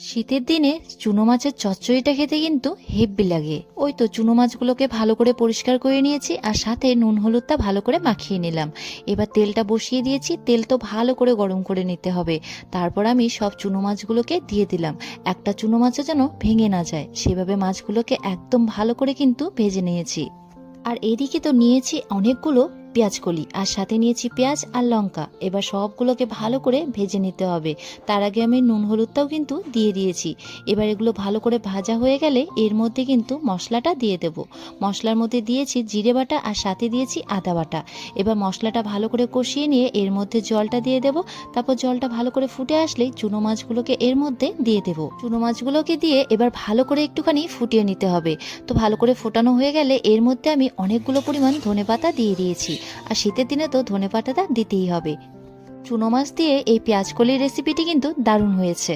শীতের দিনে চুনো মাছের চচ্চড়িটা খেতে কিন্তু হেব্বি লাগে। ওই তো চুনো মাছগুলোকে ভালো করে পরিষ্কার করে নিয়েছি আর সাথে নুন হলুদটা ভালো করে মাখিয়ে নিলাম। এবার তেলটা বসিয়ে দিয়েছি, তেল তো ভালো করে গরম করে নিতে হবে। তারপর আমি সব চুনো মাছগুলোকে দিয়ে দিলাম। একটা চুনো মাছও যেন ভেঙে না যায় সেভাবে মাছগুলোকে একদম ভালো করে কিন্তু ভেজে নিয়েছি। আর এদিকে তো নিয়েছি অনেকগুলো পেঁয়াজ কলি আর সাথে নিয়েছি পেঁয়াজ আর লঙ্কা। এবার সবগুলোকে ভালো করে ভেজে নিতে হবে। তার আগে আমি নুন হলুদটাও কিন্তু দিয়ে দিয়েছি। এবার এগুলো ভালো করে ভাজা হয়ে গেলে এর মধ্যে কিন্তু মশলাটা দিয়ে দেব। মশলার মধ্যে দিয়েছি জিরে বাটা আর সাথে দিয়েছি আদা বাটা। এবার মশলাটা ভালো করে কষিয়ে নিয়ে এর মধ্যে জলটা দিয়ে দেব। তারপর জলটা ভালো করে ফুটে আসলেই চুনো মাছগুলোকে এর মধ্যে দিয়ে দেব। চুনো মাছগুলোকে দিয়ে এবার ভালো করে একটুখানি ফুটিয়ে নিতে হবে। তো ভালো করে ফোটানো হয়ে গেলে এর মধ্যে আমি অনেকগুলো পরিমাণ ধনেপাতা দিয়ে দিয়েছি। আর শীতের দিনে তো ধনেপাতাটা দিতেই হবে। চুনো মাছ দিয়ে এই পেঁয়াজকলির রেসিপিটি কিন্তু দারুণ হয়েছে।